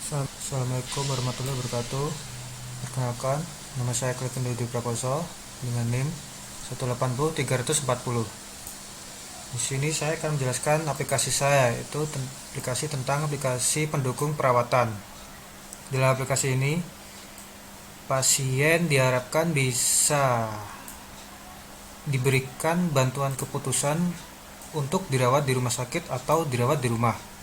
Assalamualaikum warahmatullahi wabarakatuh. Perkenalkan, nama saya Kelvin Dodi Prakoso dengan NIM 180340. Di sini saya akan menjelaskan aplikasi saya, yaitu aplikasi pendukung perawatan. Dalam aplikasi ini, pasien diharapkan bisa diberikan bantuan keputusan untuk dirawat di rumah sakit atau dirawat di rumah.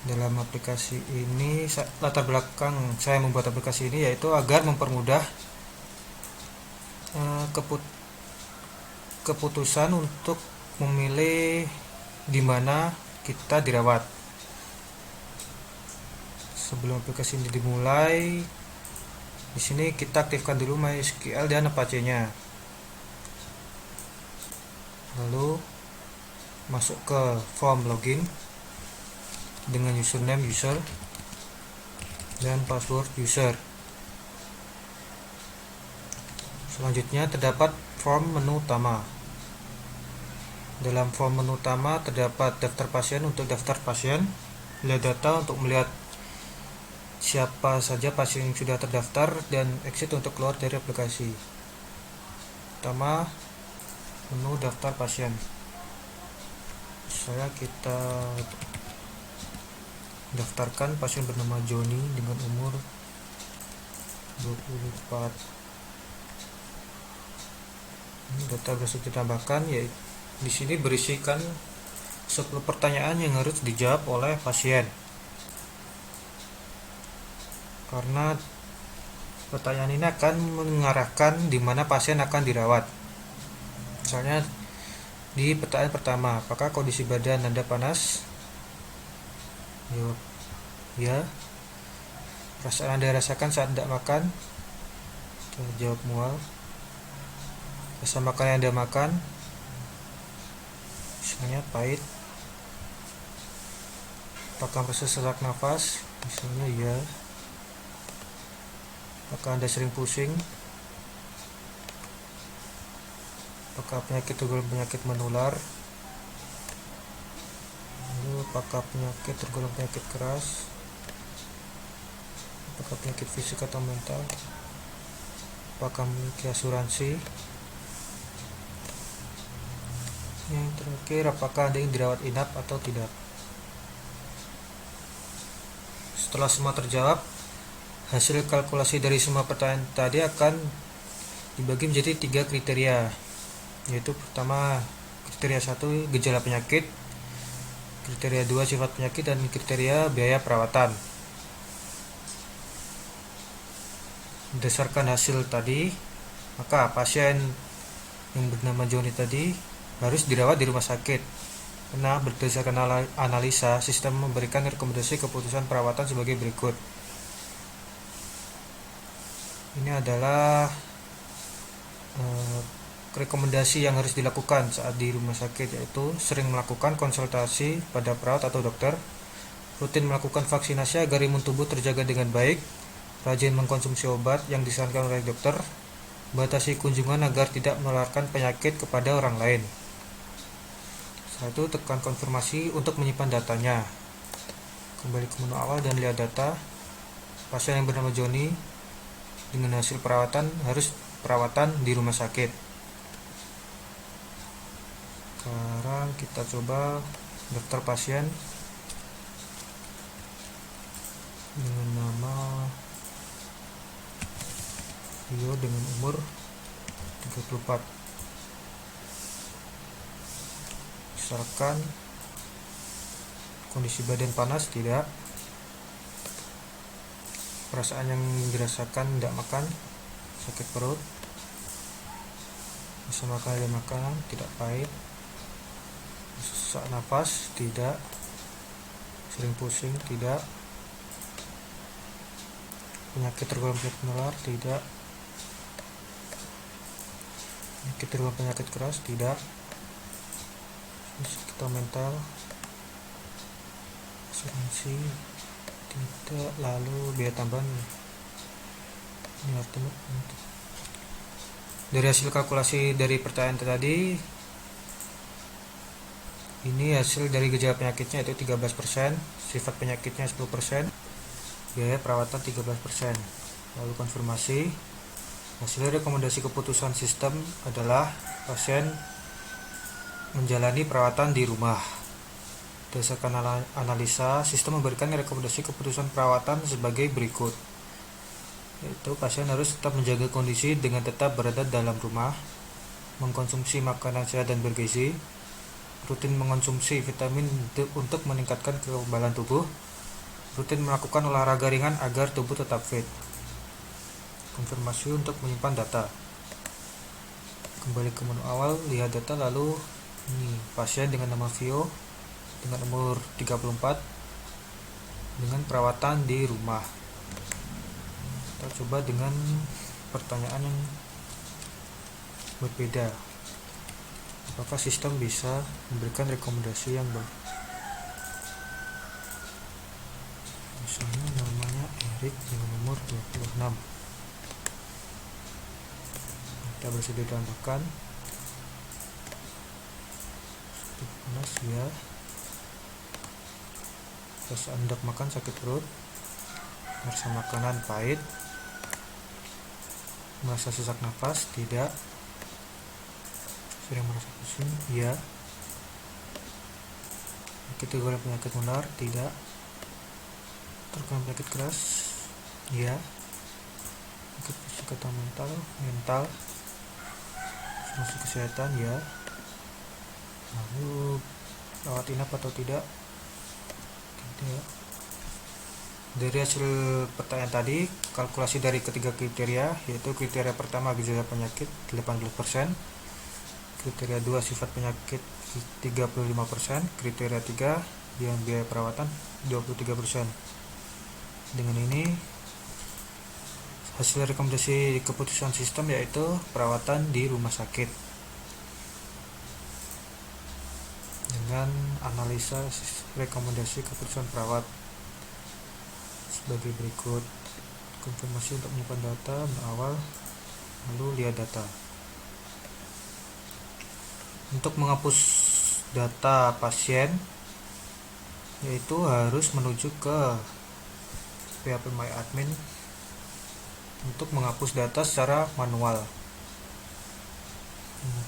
Dalam aplikasi ini, latar belakang saya membuat aplikasi ini yaitu agar mempermudah keputusan untuk memilih di mana kita dirawat. Sebelum aplikasi ini dimulai, di sini kita aktifkan dulu MySQL dan Apache-nya. Lalu masuk ke form login dengan username user dan password user. Selanjutnya terdapat form menu utama. Dalam form menu utama terdapat daftar pasien untuk daftar pasien, lihat data untuk melihat siapa saja pasien yang sudah terdaftar, dan exit untuk keluar dari aplikasi. Pertama, menu daftar pasien. Kita daftarkan pasien bernama Joni dengan umur 24. Ini data berhasil ditambahkan, yaitu di sini berisikan 10 pertanyaan yang harus dijawab oleh pasien. Karena pertanyaan ini akan mengarahkan di mana pasien akan dirawat. Misalnya di pertanyaan pertama, apakah kondisi badan Anda panas? Jawab ya. Perasaan Anda rasakan saat tidak makan? Jawab mual. Rasa makanan yang Anda makan, misalnya pahit. Apakah merasa sesak nafas? Misalnya ya. Apakah Anda sering pusing? Apakah penyakit tergolong penyakit menular? Apakah penyakit tergolong penyakit keras? Apakah penyakit fisik atau mental? Apakah memiliki asuransi? Yang terakhir, apakah Anda ingin dirawat inap atau tidak? Setelah semua terjawab, hasil kalkulasi dari semua pertanyaan tadi akan dibagi menjadi 3 kriteria, yaitu pertama, kriteria 1 gejala penyakit, kriteria 2 sifat penyakit, dan kriteria biaya perawatan. Berdasarkan hasil tadi, maka pasien yang bernama Joni tadi harus dirawat di rumah sakit. Karena berdasarkan analisa, sistem memberikan rekomendasi keputusan perawatan sebagai berikut. Ini adalah rekomendasi yang harus dilakukan saat di rumah sakit, yaitu sering melakukan konsultasi pada perawat atau dokter, rutin melakukan vaksinasi agar imun tubuh terjaga dengan baik, rajin mengkonsumsi obat yang disarankan oleh dokter, batasi kunjungan agar tidak menularkan penyakit kepada orang lain. Setelah itu tekan konfirmasi untuk menyimpan datanya. Kembali ke menu awal dan lihat data. Pasien yang bernama Joni dengan hasil perawatan harus perawatan di rumah sakit. Sekarang kita coba daftar pasien dengan nama Rio dengan umur 34. Misalkan kondisi badan panas, tidak. Perasaan yang dirasakan tidak makan, sakit perut. Bisa makan dan makanan, tidak pahit. Sesak nafas, tidak. Sering pusing, tidak. Penyakit tergolong penyakit menular, tidak. Penyakit tergolong penyakit keras, tidak. Kita mental, asuransi, tidak. Lalu biaya tambahan ini artinya. Dari hasil kalkulasi dari pertanyaan tadi, ini hasil dari gejala penyakitnya, yaitu 13%, sifat penyakitnya 10%, biaya perawatan 13%. Lalu konfirmasi. Hasil rekomendasi keputusan sistem adalah pasien menjalani perawatan di rumah. Berdasarkan analisa, sistem memberikan rekomendasi keputusan perawatan sebagai berikut, yaitu pasien harus tetap menjaga kondisi dengan tetap berada dalam rumah, mengkonsumsi makanan sehat dan bergizi, rutin mengonsumsi vitamin untuk meningkatkan kekebalan tubuh, rutin melakukan olahraga ringan agar tubuh tetap fit. Konfirmasi untuk menyimpan data. Kembali ke menu awal, lihat data, lalu ini pasien dengan nama Vio dengan umur 34 dengan perawatan di rumah. Kita coba dengan pertanyaan yang berbeda. Apakah sistem bisa memberikan rekomendasi yang baik? Misalnya namanya Erik dengan umur 26. Kita bersedia ditambahkan panas ya, terus hendak makan sakit perut, merasa makanan pahit, merasa sesak nafas, tidak, sering merasa pusing, iya, kategori penyakit menular, tidak, terkena penyakit keras, iya, penyakit fisik atau mental, asuransi kesehatan, ya. Lalu rawat inap atau tidak? Tidak. Dari hasil pertanyaan tadi, kalkulasi dari ketiga kriteria, yaitu kriteria pertama gejala penyakit 80%, kriteria 2 sifat penyakit 35%, kriteria 3 yang biaya perawatan 23%. Dengan ini hasil rekomendasi keputusan sistem yaitu perawatan di rumah sakit. Dengan analisa rekomendasi keputusan perawat sebagai berikut. Konfirmasi untuk menyimpan data awal, lalu lihat data. Untuk menghapus data pasien, yaitu harus menuju ke PHP My Admin untuk menghapus data secara manual.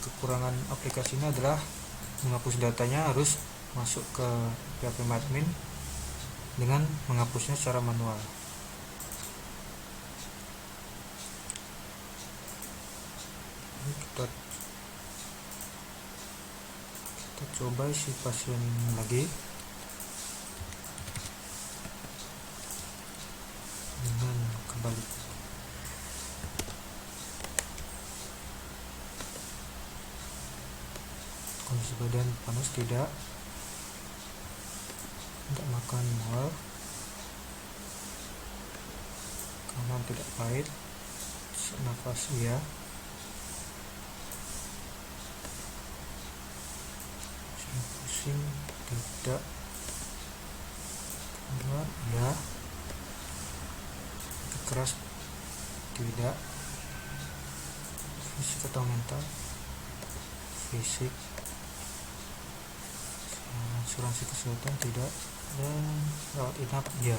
Kekurangan aplikasi ini adalah menghapus datanya harus masuk ke PHP My Admin dengan menghapusnya secara manual. Kita coba isi pasien lagi dengan kembali. Kondisi badan panas, tidak makan mual, kanan tidak pahit, sesak nafas iya, pusing tidak, keluar iya, keras tidak, fisik atau mental, fisik, asuransi kesehatan tidak, dan rawat inap ya.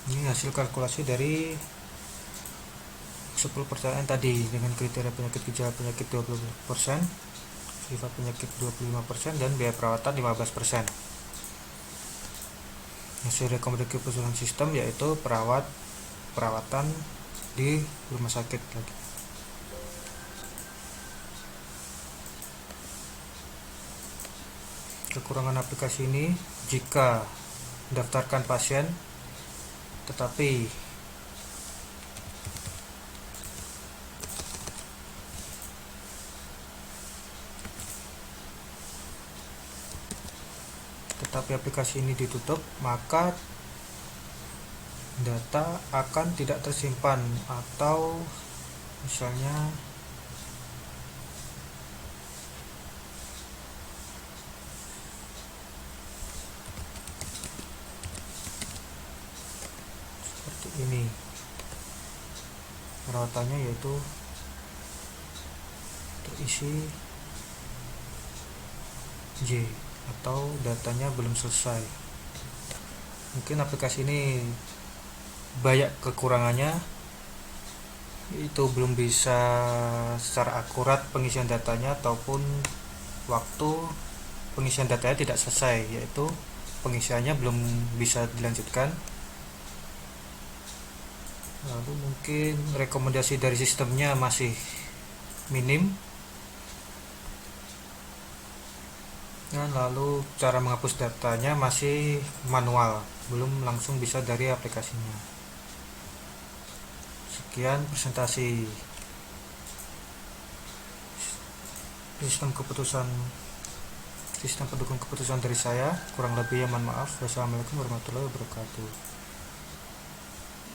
Ini hasil kalkulasi dari 10 pertanyaan tadi dengan kriteria penyakit gejala penyakit 20%, sifat penyakit 25%, dan biaya perawatan 15%. Hasil rekomendasi keputusan sistem yaitu perawatan di rumah sakit lagi. Kekurangan aplikasi ini jika mendaftarkan pasien tetapi aplikasi ini ditutup, maka data akan tidak tersimpan, atau misalnya seperti ini. Perawatannya yaitu terisi J atau datanya belum selesai. Mungkin aplikasi ini banyak kekurangannya, itu belum bisa secara akurat pengisian datanya, ataupun waktu pengisian datanya tidak selesai, yaitu pengisiannya belum bisa dilanjutkan. Lalu mungkin rekomendasi dari sistemnya masih minim. Dan lalu cara menghapus datanya masih manual, belum langsung bisa dari aplikasinya. Sekian presentasi sistem pendukung keputusan dari saya. Kurang lebihnya mohon maaf. Wassalamualaikum warahmatullahi wabarakatuh.